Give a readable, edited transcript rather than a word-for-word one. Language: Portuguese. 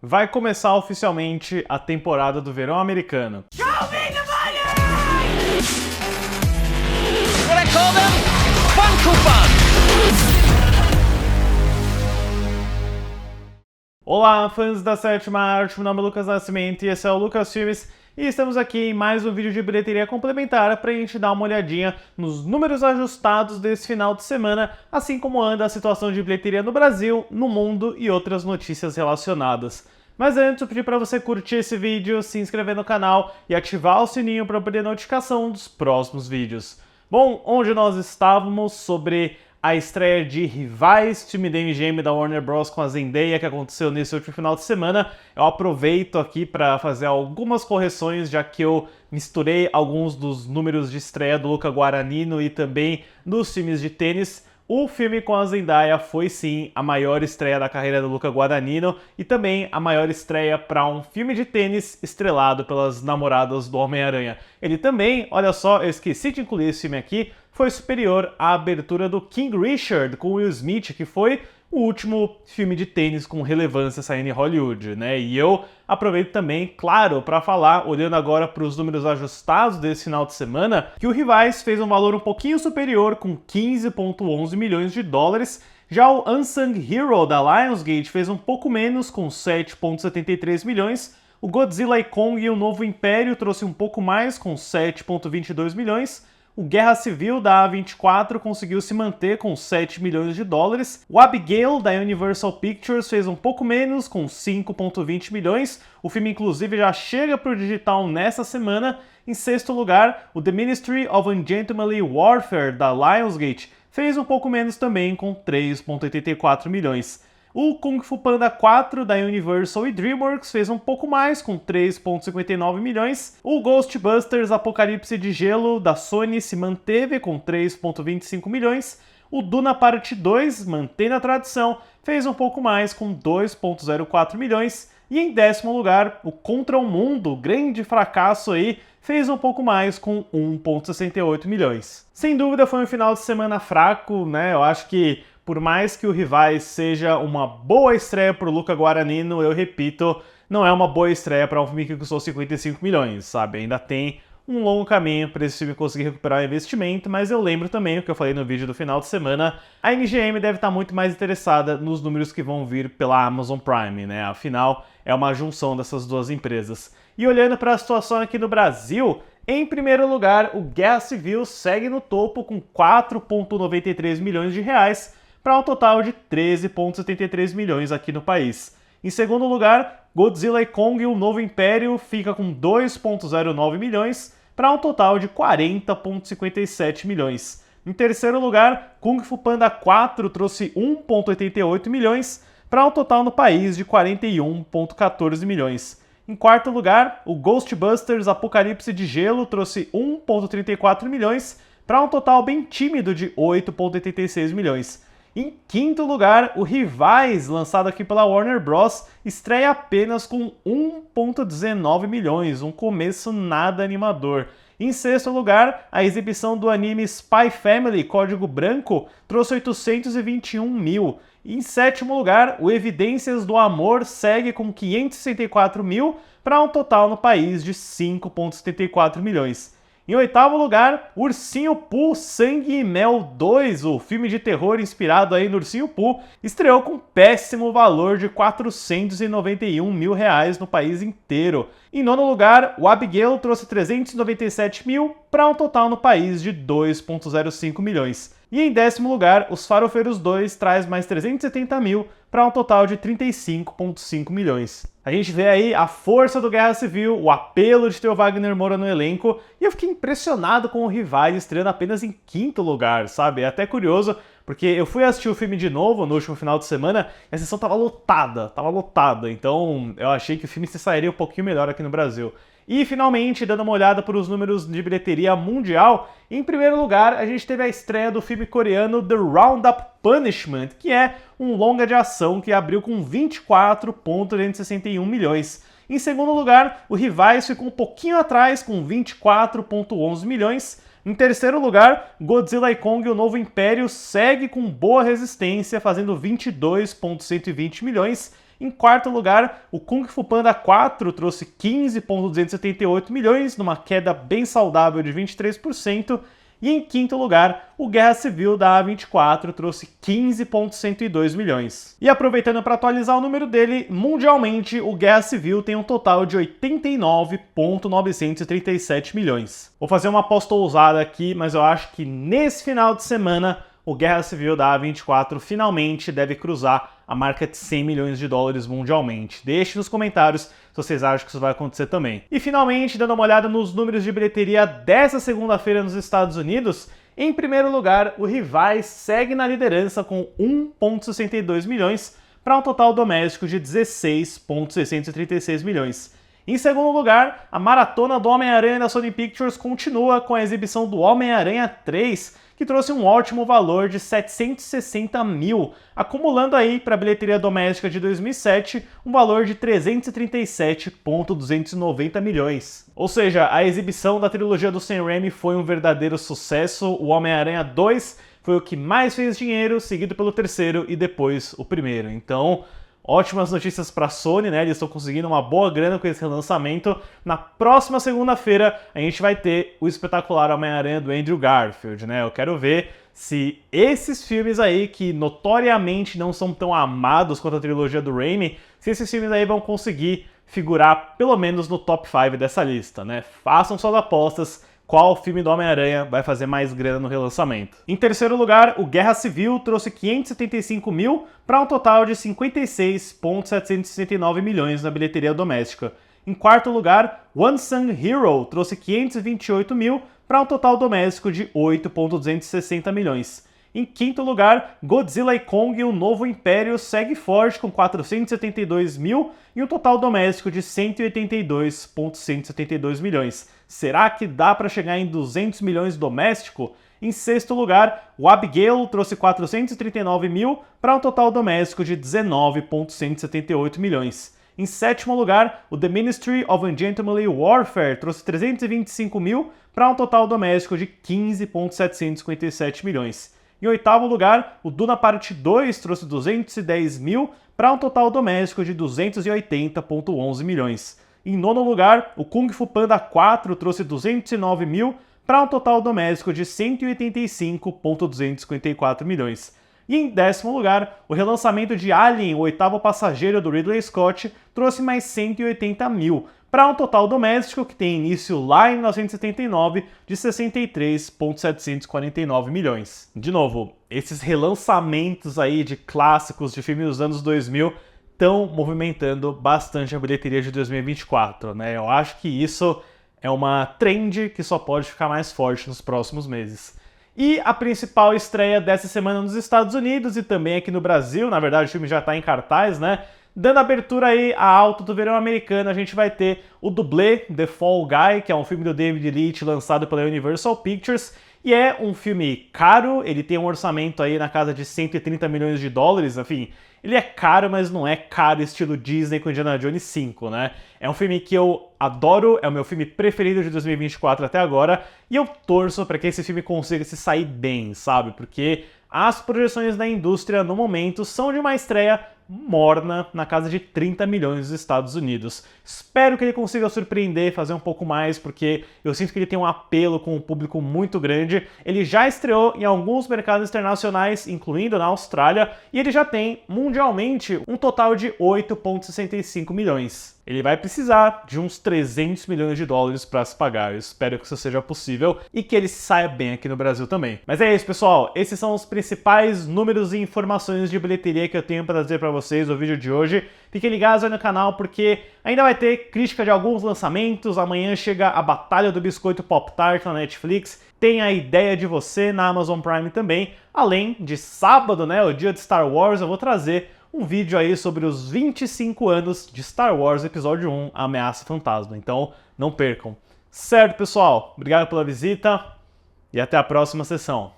vai começar oficialmente a temporada do verão americano. Show me the money! What I call them? Fun coupons! Olá, fãs da sétima arte, meu nome é Lucas Nascimento e esse é o Lucas Filmes. E estamos aqui em mais um vídeo de bilheteria complementar para a gente dar uma olhadinha nos números ajustados desse final de semana, assim como anda a situação de bilheteria no Brasil, no mundo e outras notícias relacionadas. Mas antes eu pedi para você curtir esse vídeo, se inscrever no canal e ativar o sininho para poder notificação dos próximos vídeos. Bom, onde nós estávamos sobre a estreia de Rivais, time da MGM da Warner Bros. Com a Zendaya, que aconteceu nesse último final de semana. Eu aproveito aqui para fazer algumas correções, já que eu misturei alguns dos números de estreia do Luca Guadagnino e também dos times de tênis. O filme com a Zendaya foi sim a maior estreia da carreira do Luca Guadagnino e também a maior estreia para um filme de tênis estrelado pelas namoradas do Homem-Aranha. Ele também, olha só, eu esqueci de incluir esse filme aqui, foi superior à abertura do King Richard com Will Smith, que foi o último filme de tênis com relevância saindo em Hollywood, né? E eu aproveito também, claro, para falar, olhando agora para os números ajustados desse final de semana, que o Rivais fez um valor um pouquinho superior, com 15,11 milhões de dólares. Já o Unsung Hero da Lionsgate fez um pouco menos, com 7,73 milhões. O Godzilla e Kong e o Novo Império trouxe um pouco mais, com 7,22 milhões. O Guerra Civil da A24 conseguiu se manter com 7 milhões de dólares. O Abigail da Universal Pictures fez um pouco menos, com 5,20 milhões. O filme, inclusive, já chega para o digital nessa semana. Em sexto lugar, o The Ministry of Ungentlemanly Warfare da Lionsgate fez um pouco menos também, com 3,84 milhões. O Kung Fu Panda 4 da Universal e DreamWorks fez um pouco mais, com 3,59 milhões. O Ghostbusters Apocalipse de Gelo da Sony se manteve com 3,25 milhões. O Duna Parte 2, mantendo a tradição, fez um pouco mais, com 2,04 milhões. E em décimo lugar, o Contra o Mundo, grande fracasso aí, fez um pouco mais, com 1,68 milhões. Sem dúvida foi um final de semana fraco, né? Eu acho que por mais que o Rivais seja uma boa estreia para o Luca Guadagnino, eu repito, não é uma boa estreia para um filme que custou 55 milhões, sabe? Ainda tem um longo caminho para esse filme conseguir recuperar o investimento, mas eu lembro também o que eu falei no vídeo do final de semana, a MGM deve estar muito mais interessada nos números que vão vir pela Amazon Prime, né? Afinal, é uma junção dessas duas empresas. E olhando para a situação aqui no Brasil, em primeiro lugar, o Guerra Civil segue no topo com 4,93 milhões de reais, para um total de 13,73 milhões aqui no país. Em segundo lugar, Godzilla e Kong e o Novo Império fica com 2,09 milhões, para um total de 40,57 milhões. Em terceiro lugar, Kung Fu Panda 4 trouxe 1,88 milhões, para um total no país de 41,14 milhões. Em quarto lugar, o Ghostbusters Apocalipse de Gelo trouxe 1,34 milhões, para um total bem tímido de 8,86 milhões. Em quinto lugar, o Rivais, lançado aqui pela Warner Bros., estreia apenas com 1,19 milhões, um começo nada animador. Em sexto lugar, a exibição do anime Spy Family Código Branco trouxe 821 mil. E em sétimo lugar, o Evidências do Amor segue com 564 mil, para um total no país de 5,74 milhões. Em oitavo lugar, Ursinho Pooh Sangue e Mel 2, o filme de terror inspirado aí no Ursinho Pooh, estreou com péssimo valor de 491 mil reais no país inteiro. Em nono lugar, o Abigail trouxe 397 mil, para um total no país de 2,05 milhões. E em décimo lugar, Os Farofeiros 2 traz mais 370 mil, para um total de 35,5 milhões. A gente vê aí a força do Guerra Civil, o apelo de ter o Wagner Moura no elenco, e eu fiquei impressionado com o Rivais estreando apenas em quinto lugar, sabe? É até curioso, porque eu fui assistir o filme de novo no último final de semana e a sessão tava lotada, então eu achei que o filme se sairia um pouquinho melhor aqui no Brasil. E, finalmente, dando uma olhada para os números de bilheteria mundial, em primeiro lugar, a gente teve a estreia do filme coreano The Roundup Punishment, que é um longa de ação que abriu com 24,261 milhões. Em segundo lugar, o Rivais ficou um pouquinho atrás, com 24,11 milhões. Em terceiro lugar, Godzilla e Kong, o Novo Império, segue com boa resistência, fazendo 22,120 milhões. Em quarto lugar, o Kung Fu Panda 4 trouxe 15,278 milhões, numa queda bem saudável de 23%. E em quinto lugar, o Guerra Civil da A24 trouxe 15,102 milhões. E aproveitando para atualizar o número dele, mundialmente o Guerra Civil tem um total de 89,937 milhões. Vou fazer uma aposta ousada aqui, mas eu acho que nesse final de semana o Guerra Civil da A24 finalmente deve cruzar a marca de 100 milhões de dólares mundialmente. Deixe nos comentários se vocês acham que isso vai acontecer também. E finalmente, dando uma olhada nos números de bilheteria dessa segunda-feira nos Estados Unidos, em primeiro lugar, o Rivais segue na liderança com 1,62 milhões para um total doméstico de 16,636 milhões. Em segundo lugar, a maratona do Homem-Aranha da Sony Pictures continua com a exibição do Homem-Aranha 3, que trouxe um ótimo valor de 760 mil, acumulando aí para a bilheteria doméstica de 2007 um valor de 337,290 milhões. Ou seja, a exibição da trilogia do Sam Raimi foi um verdadeiro sucesso. O Homem-Aranha 2 foi o que mais fez dinheiro, seguido pelo terceiro e depois o primeiro. Então, ótimas notícias para a Sony, né? Eles estão conseguindo uma boa grana com esse relançamento. Na próxima segunda-feira, a gente vai ter o espetacular Homem-Aranha do Andrew Garfield, né? Eu quero ver se esses filmes aí, que notoriamente não são tão amados quanto a trilogia do Raimi, se esses filmes aí vão conseguir figurar pelo menos no top 5 dessa lista, né? Façam suas apostas. Qual filme do Homem-Aranha vai fazer mais grana no relançamento? Em terceiro lugar, o Guerra Civil trouxe 575 mil para um total de 56,769 milhões na bilheteria doméstica. Em quarto lugar, Unsung Hero trouxe 528 mil para um total doméstico de 8,260 milhões. Em quinto lugar, Godzilla e Kong, o Novo Império, segue forte com 472 mil e um total doméstico de 182,172 milhões. Será que dá para chegar em 200 milhões doméstico? Em sexto lugar, o Abigail trouxe 439 mil para um total doméstico de 19,178 milhões. Em sétimo lugar, o The Ministry of Ungentlemanly Warfare trouxe 325 mil para um total doméstico de 15,757 milhões. Em oitavo lugar, o Duna Parte 2 trouxe 210 mil para um total doméstico de 280,11 milhões. Em nono lugar, o Kung Fu Panda 4 trouxe 209 mil para um total doméstico de 185,254 milhões. E em décimo lugar, o relançamento de Alien, o oitavo passageiro do Ridley Scott, trouxe mais 180 mil, para um total doméstico que tem início lá em 1979 de 63,749 milhões. De novo, esses relançamentos aí de clássicos de filmes dos anos 2000 estão movimentando bastante a bilheteria de 2024, né? Eu acho que isso é uma trend que só pode ficar mais forte nos próximos meses. E a principal estreia dessa semana nos Estados Unidos e também aqui no Brasil, na verdade o filme já está em cartaz, né? Dando abertura aí à alta do verão americano, a gente vai ter o dublê The Fall Guy, que é um filme do David Leitch lançado pela Universal Pictures, e é um filme caro, ele tem um orçamento aí na casa de 130 milhões de dólares, enfim, ele é caro, mas não é caro estilo Disney com Indiana Jones 5, né? É um filme que eu adoro, é o meu filme preferido de 2024 até agora, e eu torço para que esse filme consiga se sair bem, sabe? Porque as projeções da indústria no momento são de uma estreia morna na casa de 30 milhões dos Estados Unidos. Espero que ele consiga surpreender, fazer um pouco mais, porque eu sinto que ele tem um apelo com um público muito grande. Ele já estreou em alguns mercados internacionais, incluindo na Austrália, e ele já tem, mundialmente, um total de 8,65 milhões. Ele vai precisar de uns 300 milhões de dólares para se pagar. Eu espero que isso seja possível e que ele saia bem aqui no Brasil também. Mas é isso, pessoal. Esses são os principais números e informações de bilheteria que eu tenho para trazer para vocês no vídeo de hoje. Fiquem ligados aí no canal porque ainda vai ter crítica de alguns lançamentos. Amanhã chega a Batalha do Biscoito Pop-Tart na Netflix. Tem A Ideia de Você na Amazon Prime também. Além de sábado, né, o dia de Star Wars, eu vou trazer um vídeo aí sobre os 25 anos de Star Wars Episódio 1, A Ameaça Fantasma. Então, não percam. Certo, pessoal? Obrigado pela visita e até a próxima sessão.